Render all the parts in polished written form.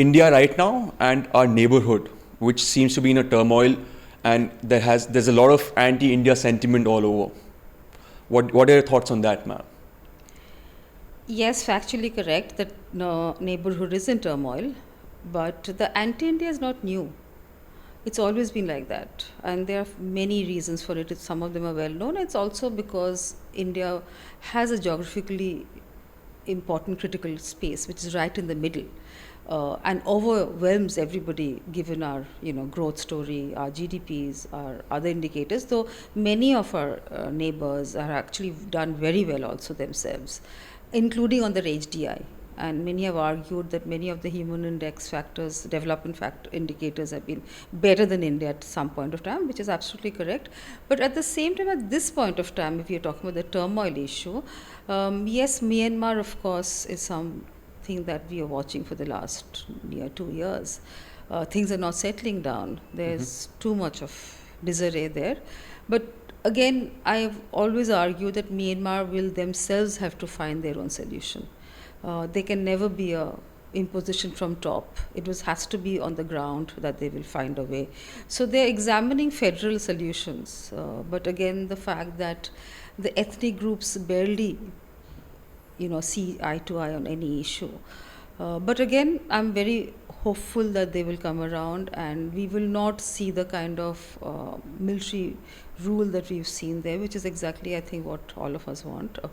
India right now and our neighborhood, which seems to be in a turmoil, and there's a lot of anti-India sentiment all over. What are your thoughts on that, ma'am? Yes, factually correct that neighborhood is in turmoil, but the anti-India is not new. It's always been like that, and there are many reasons for it. Some of them are well known. It's also because India has a geographically important critical space, which is right in the middle, and overwhelms everybody given our growth story, our GDPs, our other indicators. Though many of our neighbors are actually done very well also themselves, including on the HDI. And many have argued that many of the human index factors, development factor indicators, have been better than India at some point of time, which is absolutely correct. But at the same time, at this point of time, if you're talking about the turmoil issue, yes, Myanmar, of course, is something that we are watching for the last near 2 years. Things are not settling down. There's too much of disarray there. But again, I've always argued that Myanmar will themselves have to find their own solution. They can never be a imposition from top. Has to be on the ground that they will find a way. So they're examining federal solutions. But again, the fact that the ethnic groups barely, see eye to eye on any issue. But again, I'm very hopeful that they will come around and we will not see the kind of military rule that we've seen there, which is exactly, I think, what all of us want, of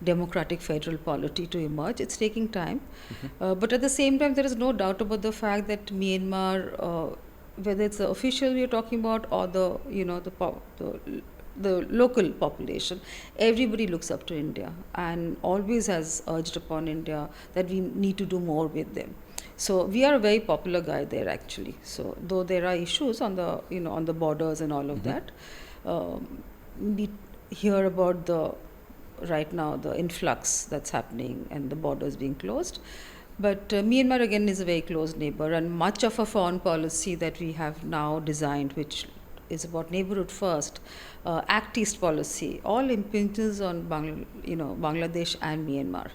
democratic federal polity to emerge. It's taking time. But at the same time, there is no doubt about the fact that Myanmar, whether it's the official we're talking about or the local population, everybody looks up to India and always has urged upon India that we need to do more with them. So we are a very popular guy there, actually. So though there are issues on the on the borders and all of that, we hear about right now the influx that's happening and the borders being closed. But Myanmar again is a very close neighbor, and much of a foreign policy that we have now designed, which is about neighborhood first, Act East policy, all impinges on Bangladesh and Myanmar.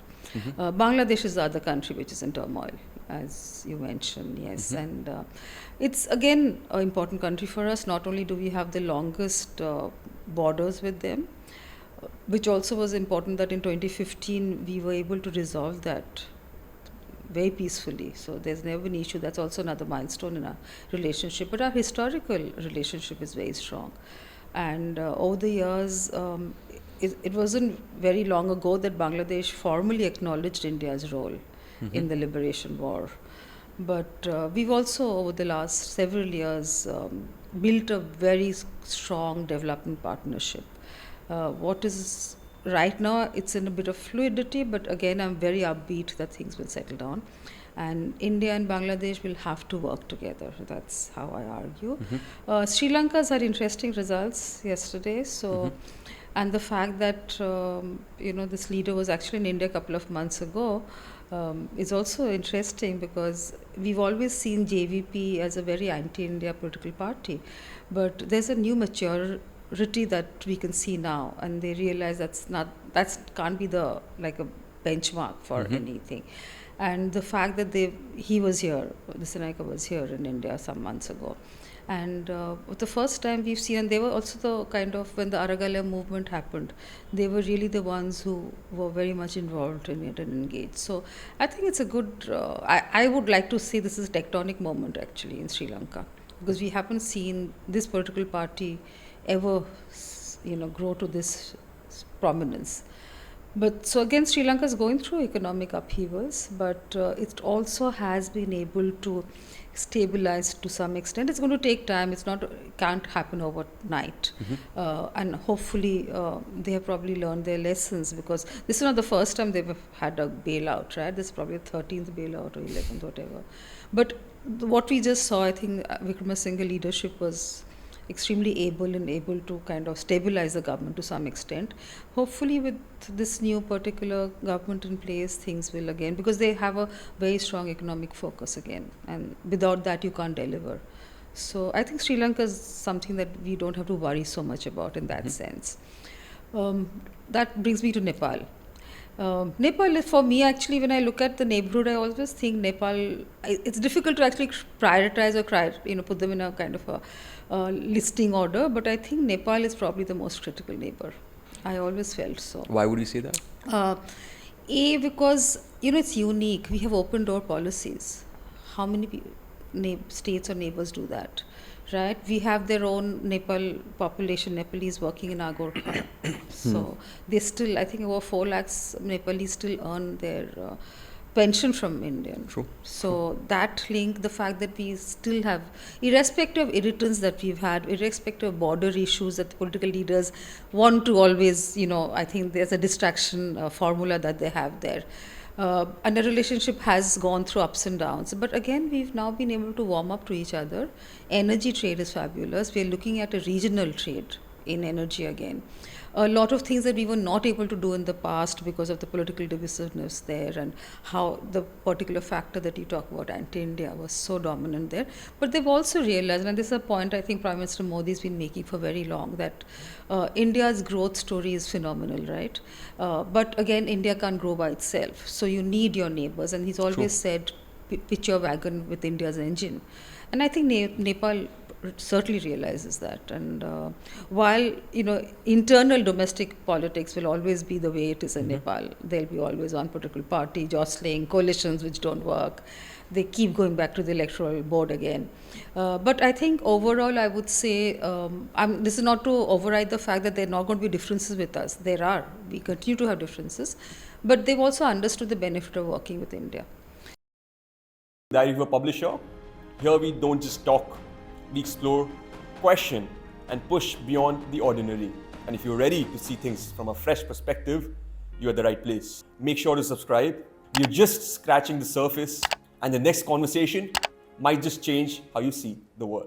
Bangladesh is the other country which is in turmoil, as you mentioned, yes. And it's again an important country for us. Not only do we have the longest borders with them, which also was important that in 2015 we were able to resolve that very peacefully. So there's never an issue. That's also another milestone in our relationship. But our historical relationship is very strong. And over the years, it wasn't very long ago that Bangladesh formally acknowledged India's role in the liberation war. But we've also, over the last several years, built a very strong development partnership. What is right now, it's in a bit of fluidity, but again, I'm very upbeat that things will settle down. And India and Bangladesh will have to work together. That's how I argue. Sri Lanka's had interesting results yesterday. So, and the fact that this leader was actually in India a couple of months ago is also interesting, because we've always seen JVP as a very anti-India political party, but there's a new maturity that we can see now, and they realize that can't be the like a benchmark for anything. And the fact that he was here, the Senaika was here in India some months ago, and the first time we've seen, and they were also the kind of, when the Aragalaya movement happened, they were really the ones who were very much involved in it and engaged. So I think it's a good, I would like to say this is a tectonic moment actually in Sri Lanka, because we haven't seen this political party ever grow to this prominence. But so again, Sri Lanka is going through economic upheavals, but it also has been able to stabilize to some extent. It's going to take time. Can't happen overnight. And hopefully they have probably learned their lessons, because this is not the first time they've had a bailout, right? This is probably the 13th bailout or 11th, whatever. But what we just saw, I think Wickramasinghe leadership was extremely able to kind of stabilize the government to some extent. Hopefully with this new particular government in place, things will again, because they have a very strong economic focus again, and without that you can't deliver. So I think Sri Lanka is something that we don't have to worry so much about in that sense. That brings me to Nepal. Nepal, is, for me, actually, when I look at the neighborhood, I always think Nepal. It's difficult to actually prioritize or put them in a kind of a listing order. But I think Nepal is probably the most critical neighbor. I always felt so. Why would you say that? Uh, because it's unique. We have open door policies. How many states or neighbors do that? Right? We have their own Nepal population, Nepalese working in our Gorkha. So they still, I think over 4 lakhs Nepalese still earn their pension from Indian. True. So that link, the fact that we still have, irrespective of irritants that we've had, irrespective of border issues that the political leaders want to always, I think there's a distraction formula that they have there. And the relationship has gone through ups and downs. But again, we've now been able to warm up to each other. Energy trade is fabulous. We're looking at a regional trade in energy again. A lot of things that we were not able to do in the past because of the political divisiveness there, and how the particular factor that you talk about, anti-India, was so dominant there. But they've also realized, and this is a point I think Prime Minister Modi's been making for very long, that India's growth story is phenomenal, right? But again, India can't grow by itself. So you need your neighbors. And he's always said, pitch your wagon with India's engine. And I think Nepal certainly realizes that. And while internal domestic politics will always be the way it is in Nepal, there'll be always one political party jostling, coalitions which don't work. They keep going back to the electoral board again. But I think overall, I would say, this is not to override the fact that there are not going to be differences with us. There are. We continue to have differences. But they've also understood the benefit of working with India. Diary of a Publisher. Here we don't just talk, we explore, question, and push beyond the ordinary. And if you're ready to see things from a fresh perspective, you're at the right place. Make sure to subscribe. We're just scratching the surface, and the next conversation might just change how you see the world.